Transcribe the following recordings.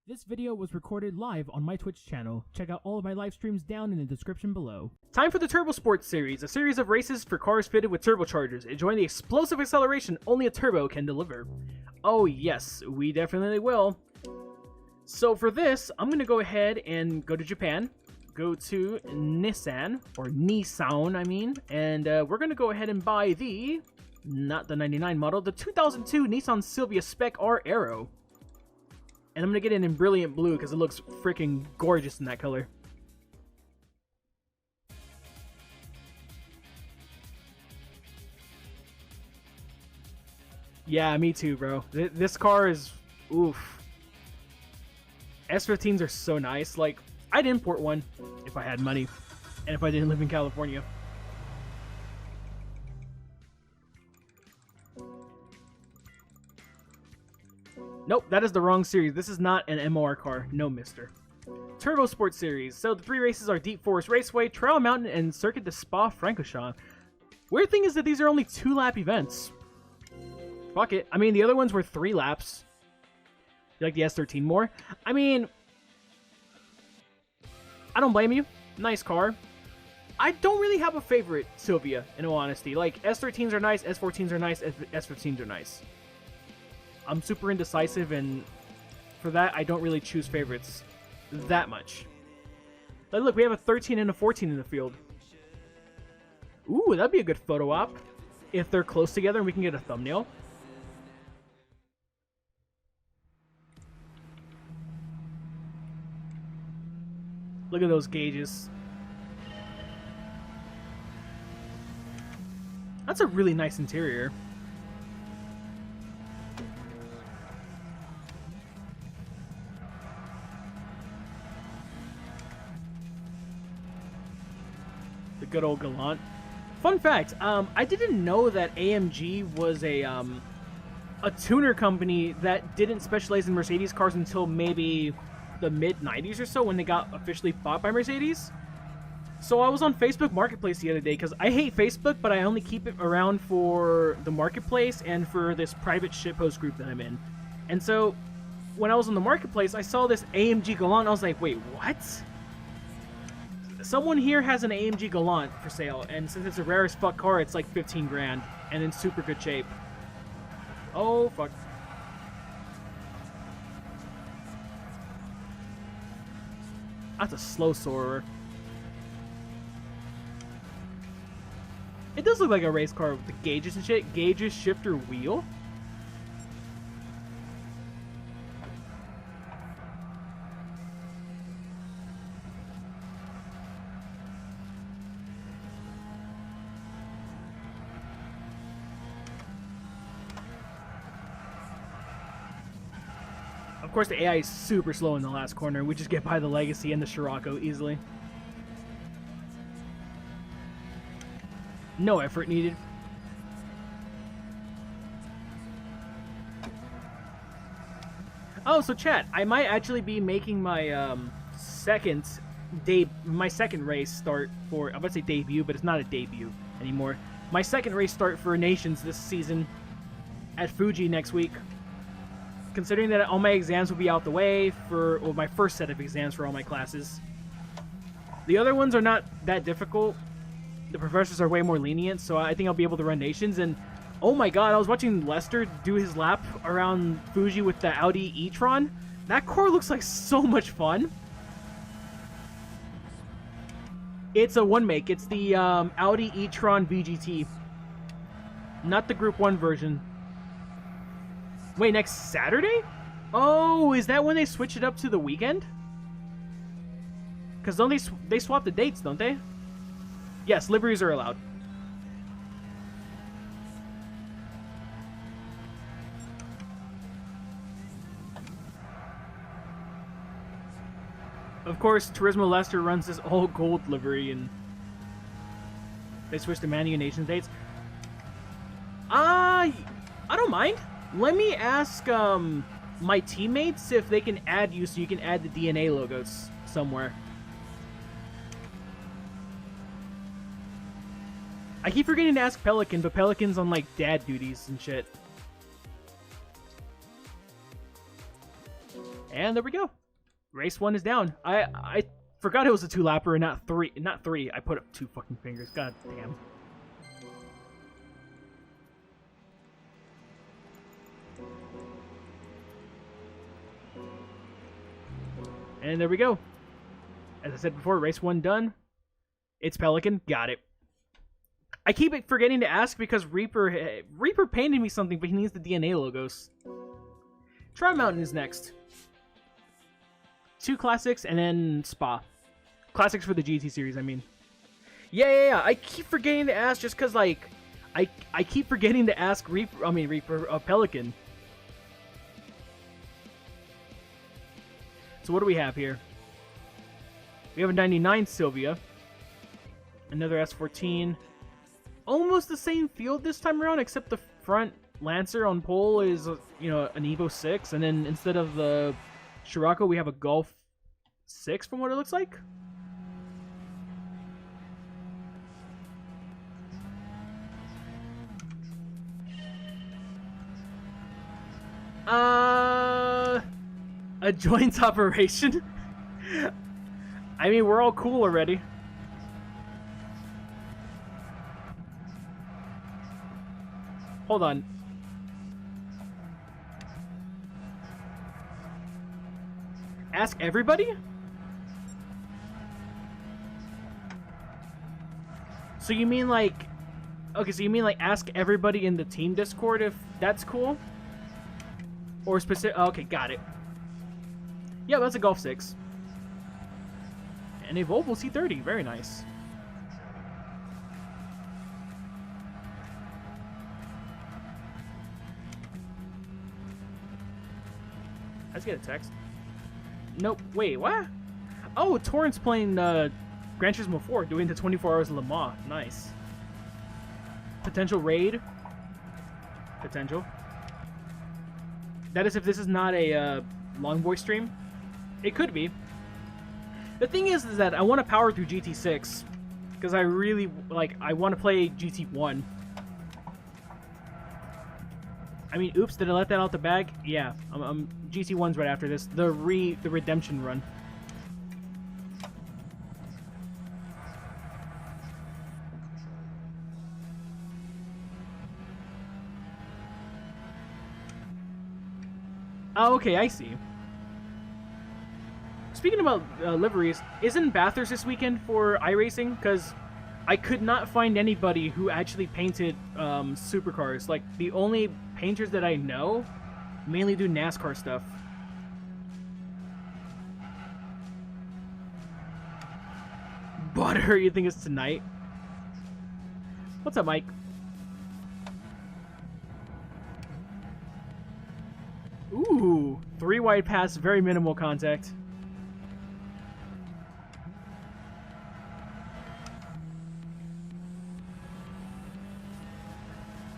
This video was recorded live on my Twitch channel. Check out all of my live streams down in the description below. Time for the Turbo Sports series, a series of races for cars fitted with turbochargers, enjoying the explosive acceleration only a turbo can deliver. Oh yes, we definitely will. So for this, I'm going to go ahead and go to Japan, go to Nissan, or Nissan I mean, and we're going to go ahead and buy the, not the 99 model, the 2002 Nissan Silvia Spec R Aero. And I'm going to get it in brilliant blue because it looks freaking gorgeous in that color. Yeah, me too, bro. This car is... oof. S15s are so nice. Like, I'd import one if I had money. And if I didn't live in California. Nope, that is the wrong series. This is not an MOR car. No, mister. Turbo Sports Series. So the three races are Deep Forest Raceway, Trail Mountain, and Circuit de Spa Francorchamps. Weird thing is that these are only 2-lap events. Fuck it. I mean, the other ones were 3 laps. You like the S13 more? I mean, I don't blame you. Nice car. I don't really have a favorite Silvia, in all honesty. Like, S13s are nice, S14s are nice, S15s are nice. I'm super indecisive, and for that, I don't really choose favorites that much. Like, look, we have a 13 and a 14 in the field. Ooh, that'd be a good photo op. If they're close together and we can get a thumbnail. Look at those gauges. That's a really nice interior. The good old Galant. Fun fact, I didn't know that AMG was a tuner company that didn't specialize in Mercedes cars until maybe the mid-90s or so when they got officially bought by Mercedes. So I was on Facebook Marketplace the other day because I hate Facebook, but I only keep it around for the Marketplace and for this private shitpost group that I'm in. And so when I was on the Marketplace, I saw this AMG Galant. I was like, wait, what? Someone here has an AMG Galant for sale, and since it's a rare as fuck car, it's like 15 grand, and in super good shape. Oh, fuck. That's a slow soarer. It does look like a race car with the gauges and shit. Gauges, shifter, wheel. Of course, the AI is super slow in the last corner. We just get by the Legacy and the Scirocco easily. No effort needed. Oh, so chat, I might actually be making my second race start for, I'm about to say debut, but it's not a debut anymore. My second race start for Nations this season at Fuji next week. Considering that all my exams will be out the way for, well, my first set of exams for all my classes. The other ones are not that difficult. The professors are way more lenient, so I think I'll be able to run Nations. And oh my god, I was watching Lester do his lap around Fuji with the Audi e-tron. That car looks like so much fun. It's a one-make. It's the Audi e-tron VGT. Not the Group 1 version. Wait, next Saturday? Oh, is that when they switch it up to the weekend? Because don't they swap the dates, don't they? Yes, liveries are allowed. Of course, Turismo Leicester runs this all gold livery, and they switch to Manu Nations dates. I don't mind. Let me ask my teammates if they can add you so you can add the DNA logos somewhere. I keep forgetting to ask Pelican, but Pelican's on like dad duties and shit. And there we go. Race 1 is down. I forgot it was a 2-lapper and not 3. Not 3. I put up 2 fucking fingers. God damn. And there we go. As I said before, race 1 done. It's Pelican. Got it. I keep forgetting to ask because Reaper painted me something, but he needs the DNA logos. Tri Mountain is next. 2 classics and then Spa. Classics for the GT series, I mean. Yeah. I keep forgetting to ask just because, like, I keep forgetting to ask Pelican. So what do we have here? We have a 99 Sylvia. Another S14. Almost the same field this time around, except the front Lancer on pole is, you know, an Evo 6. And then instead of the Scirocco, we have a Golf 6 from what it looks like. A joint operation? I mean, we're all cool already. Hold on. Ask everybody? So you mean like... Okay, so you mean like ask everybody in the team Discord if that's cool? Or specific... Okay, got it. Yeah, that's a Golf 6. And a Volvo C30. Very nice. Let's get a text. Nope. Wait, what? Oh, Torrent's playing Gran Turismo 4, doing the 24 Hours of Le Mans. Nice. Potential raid. Potential. That is if this is not a long voice stream. It could be. The thing is that I want to power through GT6 because I really I want to play GT1. I mean, oops, did I let that out the bag? Yeah, I'm GT1's right after this. The redemption run. Oh, okay, I see. Speaking about liveries, isn't Bathurst this weekend for iRacing? Because I could not find anybody who actually painted supercars. Like, the only painters that I know mainly do NASCAR stuff. Butter, you think it's tonight? What's up, Mike? Ooh, 3 wide pass, very minimal contact.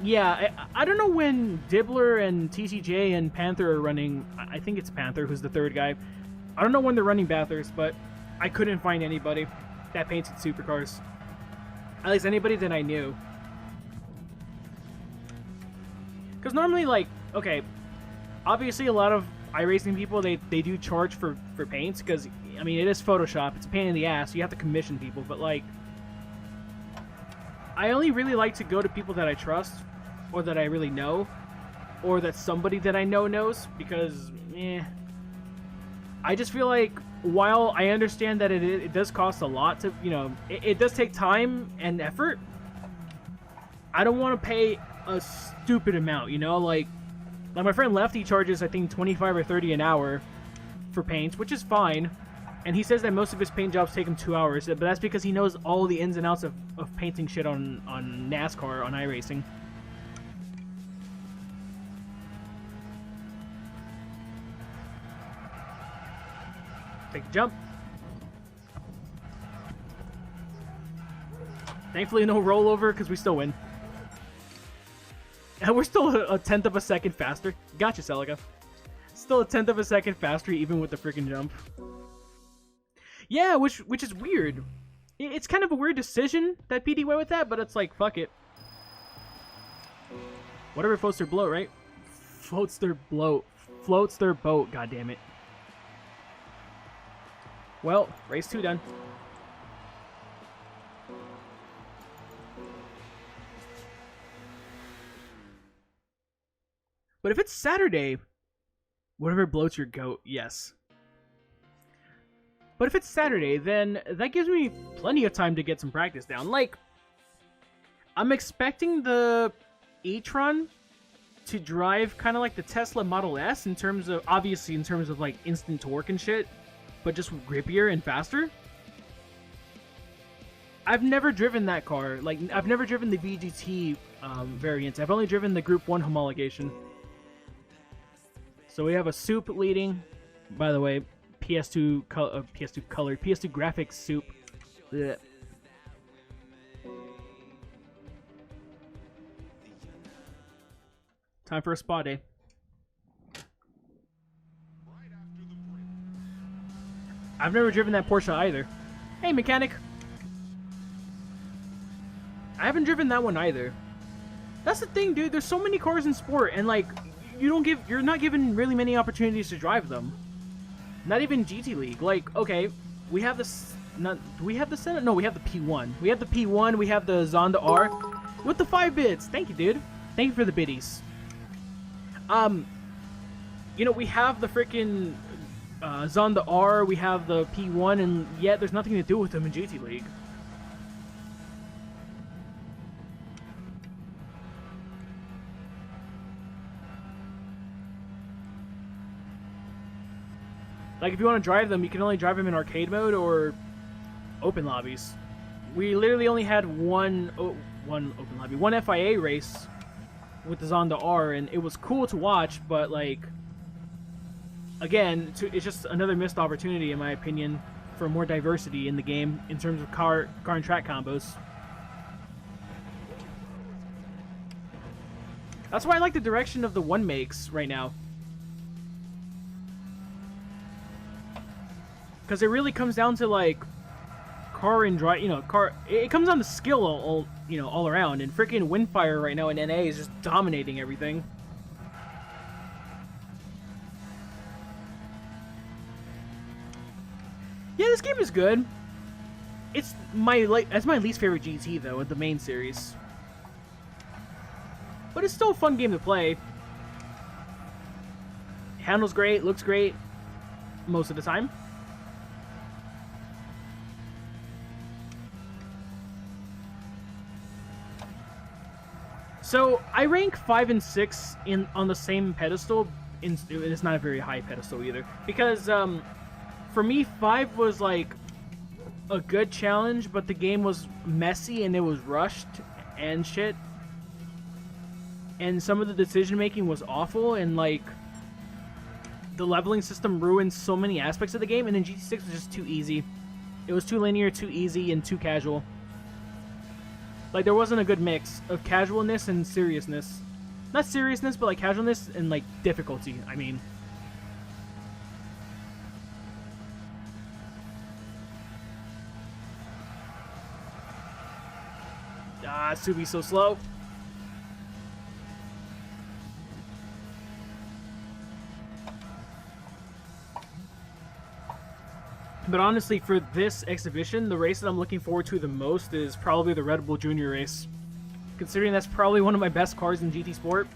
Yeah, I don't know when Dibbler and TCJ and Panther are running. I think it's Panther who's the third guy. I don't know when they're running Bathurst, but I couldn't find anybody that painted supercars. At least anybody that I knew. Because normally, like, okay, obviously a lot of iRacing people, they do charge for paints, because, I mean, it is Photoshop. It's a pain in the ass. You have to commission people, but, like, I only really like to go to people that I trust, or that I really know, or that somebody that I know knows, because, I just feel like, while I understand that it does cost a lot to, you know, it does take time and effort, I don't want to pay a stupid amount, you know, like my friend Lefty charges, I think, 25 or 30 an hour for paints, which is fine. And he says that most of his paint jobs take him 2 hours, but that's because he knows all the ins and outs of painting shit on NASCAR, on iRacing. Take the jump. Thankfully, no rollover, because we still win. And we're still a tenth of a second faster. Gotcha, Celica. Still a tenth of a second faster, even with the freaking jump. Yeah, which is weird. It's kind of a weird decision that PD went with that, but it's like, fuck it. Whatever floats their boat, right? Floats their boat. God damn it. Well, race 2 done. But if it's Saturday, whatever bloats your goat, yes. But if it's Saturday, then that gives me plenty of time to get some practice down. Like, I'm expecting the e-tron to drive kind of like the Tesla Model S in terms of, obviously in terms of like instant torque and shit, but just grippier and faster. I've never driven that car. Like, I've never driven the VGT variant. I've only driven the Group 1 homologation. So we have a soup leading. By the way, PS2 colored, PS2 graphics soup. Blech. Time for a spa day. I've never driven that Porsche either. Hey, mechanic. I haven't driven that one either. That's the thing, dude. There's so many cars in sport, and like, you're not given really many opportunities to drive them. Not even GT League. Like, okay, we have this. Do we have the Senate? No, we have the P1. We have the P1. We have the Zonda R with the 5 bits. Thank you, dude. Thank you for the biddies. You know, we have the freaking Zonda R. We have the P1, and yet there's nothing to do with them in GT League. Like, if you want to drive them, you can only drive them in arcade mode or open lobbies. We literally only had one open lobby, one FIA race with the Zonda R, and it was cool to watch, but, like, again, it's just another missed opportunity, in my opinion, for more diversity in the game in terms of car and track combos. That's why I like the direction of the one makes right now. Because it really comes down to, like, car and drive, you know, it comes down to skill all around, and freaking Windfire right now in NA is just dominating everything. Yeah, this game is good. It's that's my least favorite GT though, in the main series. But it's still a fun game to play. Handles great, looks great most of the time. So I rank 5 and 6 on the same pedestal. It's not a very high pedestal either, because for me 5 was like a good challenge, but the game was messy and it was rushed and shit, and some of the decision making was awful, and like the leveling system ruined so many aspects of the game. And then GT6 was just too easy. It was too linear, too easy, and too casual. Like, there wasn't a good mix of casualness and seriousness. Not seriousness, but like casualness and like difficulty, I mean. Ah, Subi's so slow. But honestly, for this exhibition, the race that I'm looking forward to the most is probably the Red Bull Junior race. Considering that's probably one of my best cars in GT Sport.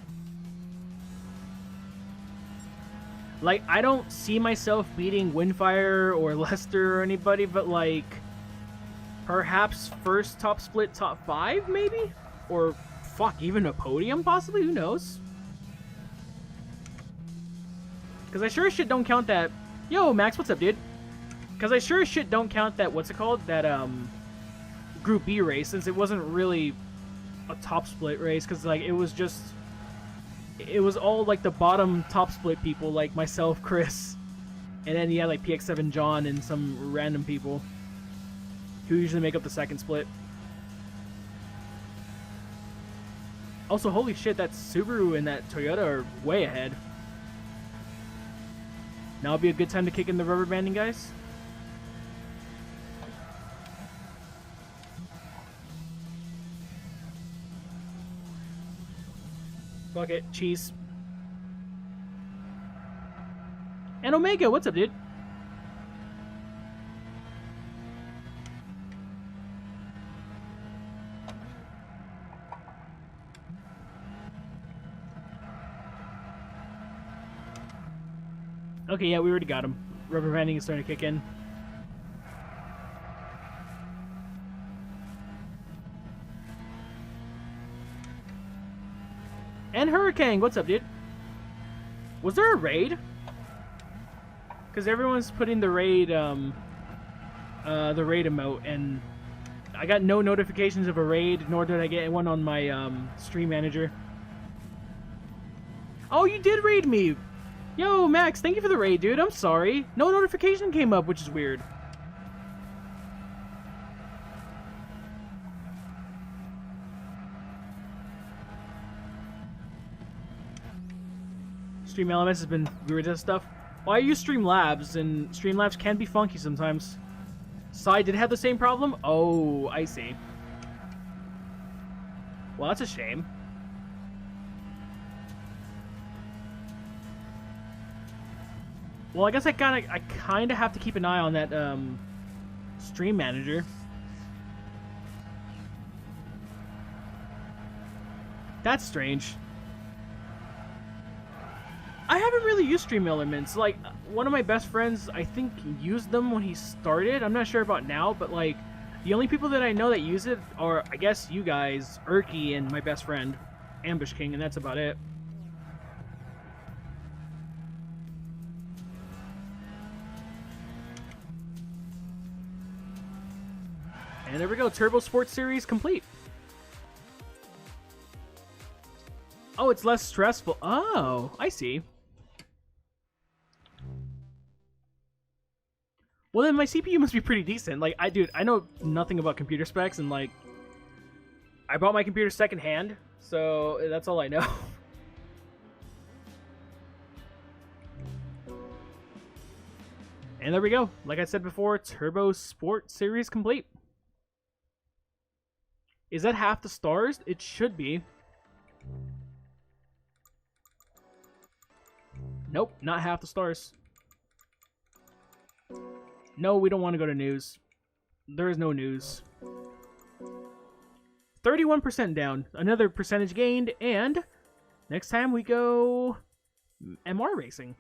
Like, I don't see myself beating Windfire or Lester or anybody, but like, perhaps first top split, top 5 maybe? Or fuck, even a podium possibly? Who knows? Because I sure as shit don't count that. Yo, Max, what's up, dude? Because I sure as shit don't count that, what's it called? That, Group B race, since it wasn't really a top split race, because, like, it was all, like, the bottom top split people, like myself, Chris, and then you had, like, PX7 John and some random people who usually make up the second split. Also, holy shit, that Subaru and that Toyota are way ahead. Now would be a good time to kick in the rubber banding, guys. Fuck it, cheese. And Omega, what's up, dude? Okay, yeah, we already got him. Rubber banding is starting to kick in. And Hurricane, what's up, dude? Was there a raid? Because everyone's putting the raid emote, and I got no notifications of a raid, nor did I get one on my stream manager. Oh, you did raid me! Yo, Max, thank you for the raid, dude. I'm sorry. No notification came up, which is weird. Stream Elements has been weird and stuff. Well, I use Streamlabs, and Streamlabs can be funky sometimes. Sai did have the same problem? Oh, I see. Well, that's a shame. Well, I guess I kind of have to keep an eye on that stream manager. That's strange. I haven't really used Stream Elements. Like, one of my best friends, I think, used them when he started. I'm not sure about now, but like, the only people that I know that use it are, I guess, you guys, Urky, and my best friend, Ambush King, and that's about it. And there we go, Turbo Sports Series complete. Oh, it's less stressful. Oh, I see. Well, then my CPU must be pretty decent. Like, dude, I know nothing about computer specs, and like, I bought my computer secondhand, so that's all I know. And there we go. Like I said before, Turbo Sport Series complete. Is that half the stars? It should be. Nope, not half the stars. No, we don't want to go to news. There is no news. 31% down. Another percentage gained, and next time we go MR racing.